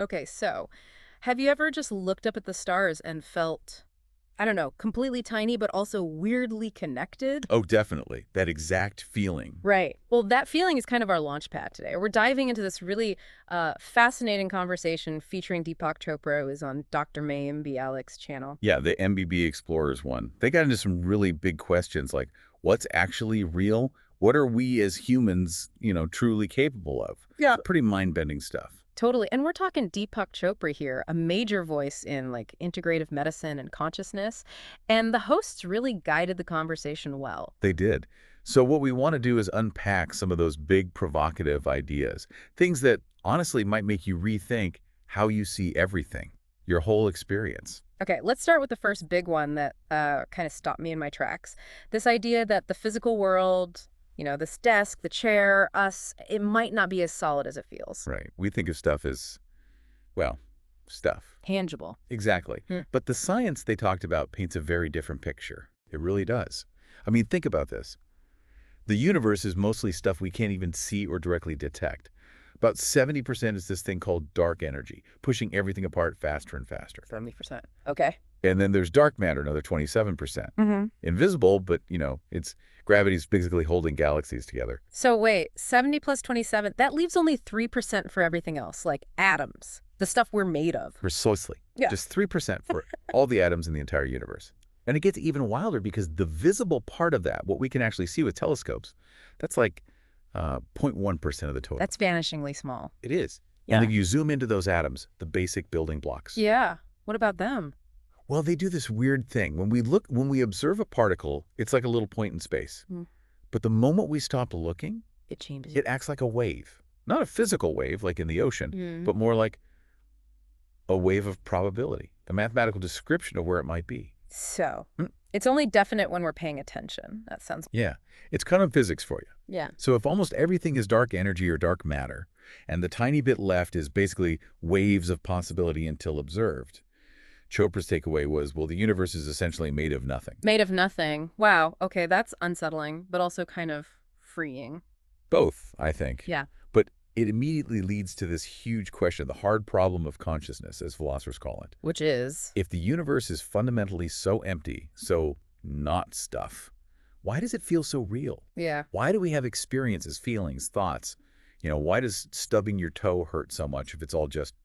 Okay, so have you ever just looked up at the stars and felt, I don't know, completely tiny but also weirdly connected? Oh, definitely. That exact feeling. Right. Well, that feeling is kind of our launch pad today. We're diving into this really fascinating conversation featuring Deepak Chopra, who is on Dr. Mayim Bialik's channel. Yeah, the MBB Explorers one. They got into some really big questions like what's actually real? What are we as humans, truly capable of? Yeah. Pretty mind-bending stuff. Totally. And we're talking Deepak Chopra here, a major voice in like integrative medicine and consciousness. And the hosts really guided the conversation well. They did. So what we want to do is unpack some of those big provocative ideas, things that honestly might make you rethink how you see everything, your whole experience. Okay, let's start with the first big one that kind of stopped me in my tracks. This idea that the physical world, this desk, the chair, us, it might not be as solid as it feels. Right. We think of stuff as, well, stuff. Tangible. Exactly. Hmm. But the science they talked about paints a very different picture. It really does. I mean, think about this. The universe is mostly stuff we can't even see or directly detect. About 70% is this thing called dark energy, pushing everything apart faster and faster. 70%. Okay. And then there's dark matter, another 27%. Mm-hmm. Invisible, but, it's gravity's basically holding galaxies together. So wait, 70 plus 27, that leaves only 3% for everything else, like atoms, the stuff we're made of. Precisely. Yeah. Just 3% for all the atoms in the entire universe. And it gets even wilder because the visible part of that, what we can actually see with telescopes, that's like 0.1% of the total. That's vanishingly small. It is. Yeah. And if you zoom into those atoms, the basic building blocks. Yeah. What about them? Well, they do this weird thing. When we observe a particle, it's like a little point in space. Hmm. But the moment we stop looking, It changes. it acts like a wave. Not a physical wave like in the ocean, Hmm. but more like a wave of probability, a mathematical description of where it might be. So, Hmm. it's only definite when we're paying attention. That sounds... Yeah, it's kind of physics for you. Yeah. So if almost everything is dark energy or dark matter, and the tiny bit left is basically waves of possibility until observed, Chopra's takeaway was, well, the universe is essentially made of nothing. Made of nothing. Wow. Okay, that's unsettling, but also kind of freeing. Both, I think. Yeah. But it immediately leads to this huge question, the hard problem of consciousness, as philosophers call it. Which is? If the universe is fundamentally so empty, so not stuff, why does it feel so real? Yeah. Why do we have experiences, feelings, thoughts? Why does stubbing your toe hurt so much if it's all just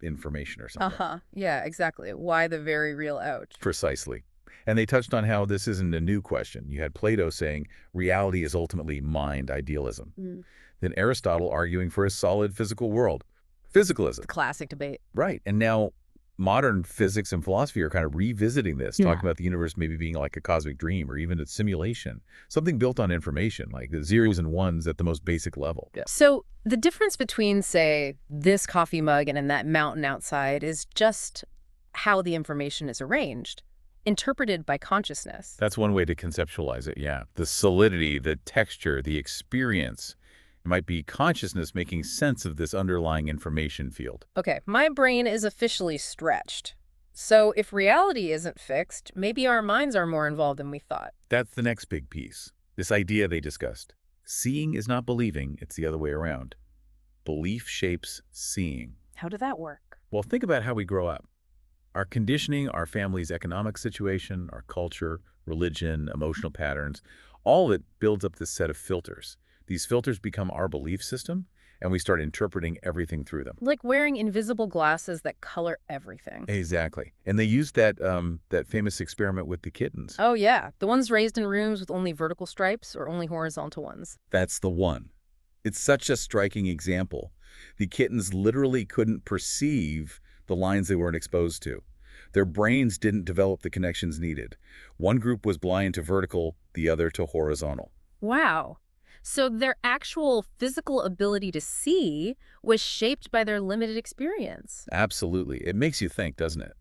information or something? Uh-huh. Yeah, exactly. Why the very real ouch? Precisely. And they touched on how this isn't a new question. You had Plato saying reality is ultimately mind idealism. Mm. Then Aristotle arguing for a solid physical world. Physicalism. The classic debate. Right. And now modern physics and philosophy are kind of revisiting this, talking about the universe maybe being like a cosmic dream or even a simulation, something built on information, like the zeros and ones at the most basic level. Yeah. So the difference between, say, this coffee mug and in that mountain outside is just how the information is arranged, interpreted by consciousness. That's one way to conceptualize it, yeah. The solidity, the texture, the experience. It might be consciousness making sense of this underlying information field. Okay, my brain is officially stretched. So if reality isn't fixed, maybe our minds are more involved than we thought. That's the next big piece. This idea they discussed. Seeing is not believing, it's the other way around. Belief shapes seeing. How did that work? Well, think about how we grow up. Our conditioning, our family's economic situation, our culture, religion, emotional patterns, all of it builds up this set of filters. These filters become our belief system, and we start interpreting everything through them. Like wearing invisible glasses that color everything. Exactly. And they used that famous experiment with the kittens. Oh, yeah. The ones raised in rooms with only vertical stripes or only horizontal ones. That's the one. It's such a striking example. The kittens literally couldn't perceive the lines they weren't exposed to. Their brains didn't develop the connections needed. One group was blind to vertical, the other to horizontal. Wow. So their actual physical ability to see was shaped by their limited experience. Absolutely. It makes you think, doesn't it?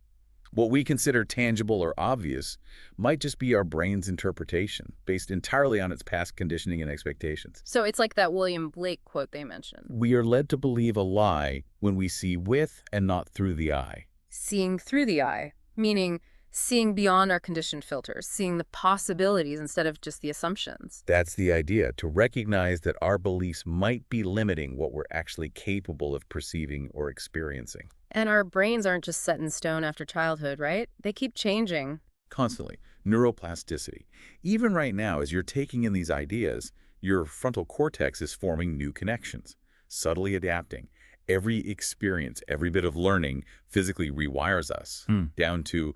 What we consider tangible or obvious might just be our brain's interpretation, based entirely on its past conditioning and expectations. So it's like that William Blake quote they mentioned. We are led to believe a lie when we see with and not through the eye. Seeing through the eye, meaning seeing beyond our conditioned filters, seeing the possibilities instead of just the assumptions. That's the idea, to recognize that our beliefs might be limiting what we're actually capable of perceiving or experiencing. And our brains aren't just set in stone after childhood, right? They keep changing. Constantly. Neuroplasticity. Even right now, as you're taking in these ideas, your frontal cortex is forming new connections, subtly adapting. Every experience, every bit of learning physically rewires us, down to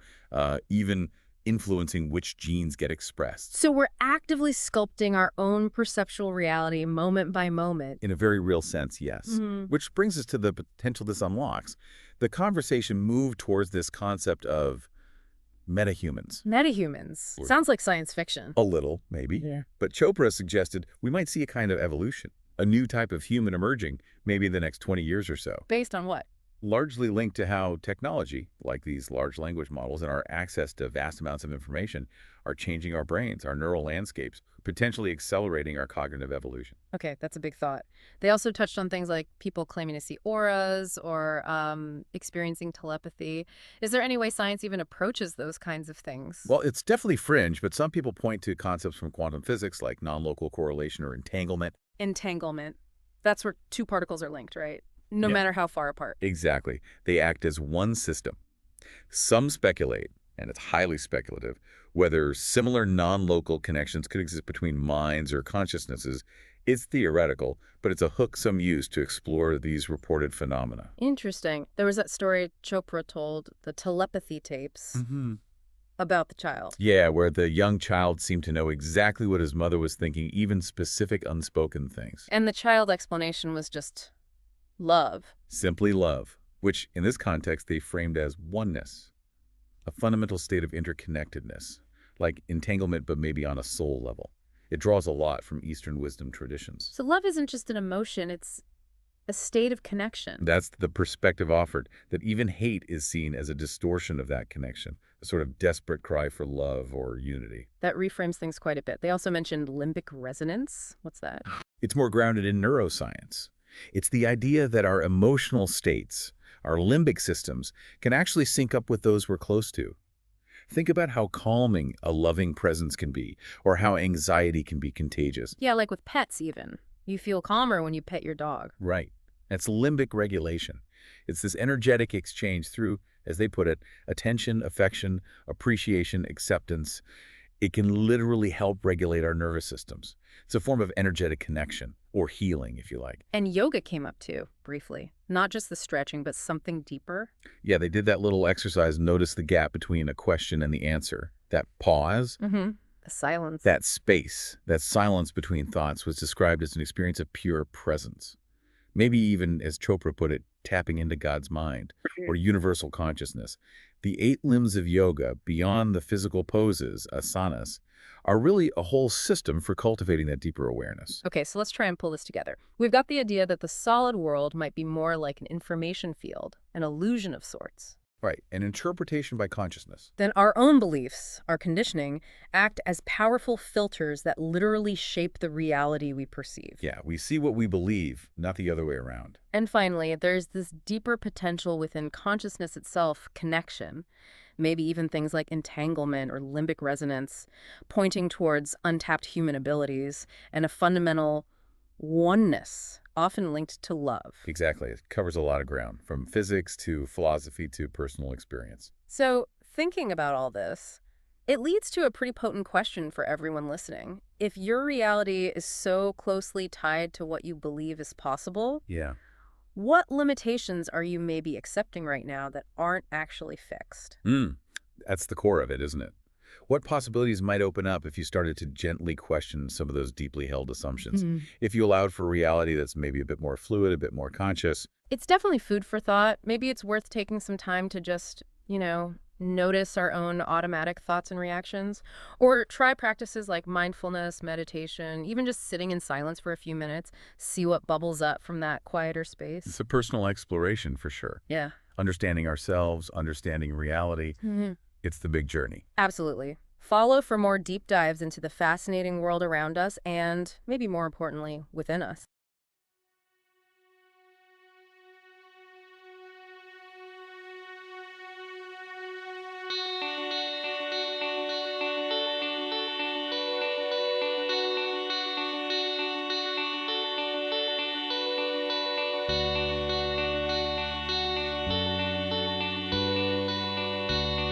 even influencing which genes get expressed. So we're actively sculpting our own perceptual reality moment by moment. In a very real sense, yes. Which brings us to the potential this unlocks. The conversation moved towards this concept of metahumans. Metahumans. Or- Sounds like science fiction. A little, maybe. Yeah. But Chopra suggested we might see a kind of evolution, a new type of human emerging, maybe in the next 20 years or so. Based on what? Largely linked to how technology, like these large language models and our access to vast amounts of information, are changing our brains, our neural landscapes, potentially accelerating our cognitive evolution. Okay, that's a big thought. They also touched on things like people claiming to see auras or experiencing telepathy. Is there any way science even approaches those kinds of things? Well, it's definitely fringe, but some people point to concepts from quantum physics like non-local correlation or entanglement. Entanglement. That's where two particles are linked, right? No Yeah. matter how far apart. Exactly. They act as one system. Some speculate, and it's highly speculative, whether similar non-local connections could exist between minds or consciousnesses. It's theoretical, but it's a hook some use to explore these reported phenomena. Interesting. There was that story Chopra told, the telepathy tapes, about the child. Yeah, where the young child seemed to know exactly what his mother was thinking, even specific unspoken things. And the child explanation was just love. Simply love, which in this context they framed as oneness, a fundamental state of interconnectedness, like entanglement but maybe on a soul level. It draws a lot from Eastern wisdom traditions. So love isn't just an emotion, it's a state of connection. That's the perspective offered, that even hate is seen as a distortion of that connection, a sort of desperate cry for love or unity. That reframes things quite a bit. They also mentioned limbic resonance. What's that? It's more grounded in neuroscience. It's the idea that our emotional states, our limbic systems, can actually sync up with those we're close to. Think about how calming a loving presence can be, or how anxiety can be contagious. Yeah, like with pets even. You feel calmer when you pet your dog. Right. That's limbic regulation. It's this energetic exchange through, as they put it, attention, affection, appreciation, acceptance. It can literally help regulate our nervous systems. It's a form of energetic connection, or healing, if you like. And yoga came up too, briefly. Not just the stretching, but something deeper. Yeah, they did that little exercise, notice the gap between a question and the answer. That pause, The silence. that space, that silence between thoughts was described as an experience of pure presence. Maybe even, as Chopra put it, tapping into God's mind, or universal consciousness. The 8 limbs of yoga, beyond the physical poses, asanas, are really a whole system for cultivating that deeper awareness. Okay, so let's try and pull this together. We've got the idea that the solid world might be more like an information field, an illusion of sorts. Right, an interpretation by consciousness. Then our own beliefs, our conditioning, act as powerful filters that literally shape the reality we perceive. Yeah, we see what we believe, not the other way around. And finally, there's this deeper potential within consciousness itself, connection, maybe even things like entanglement or limbic resonance, pointing towards untapped human abilities and a fundamental oneness, often linked to love. Exactly, it covers a lot of ground, from physics to philosophy to personal experience. So, thinking about all this, it leads to a pretty potent question for everyone listening. If your reality is so closely tied to what you believe is possible, Yeah. what limitations are you maybe accepting right now that aren't actually fixed? That's the core of it, isn't it? What possibilities might open up if you started to gently question some of those deeply held assumptions? If you allowed for reality that's maybe a bit more fluid, a bit more conscious? It's definitely food for thought. Maybe it's worth taking some time to just, notice our own automatic thoughts and reactions. Or try practices like mindfulness, meditation, even just sitting in silence for a few minutes, see what bubbles up from that quieter space. It's a personal exploration for sure. Yeah. Understanding ourselves, understanding reality. It's the big journey. Absolutely. Follow for more deep dives into the fascinating world around us and, maybe more importantly, within us.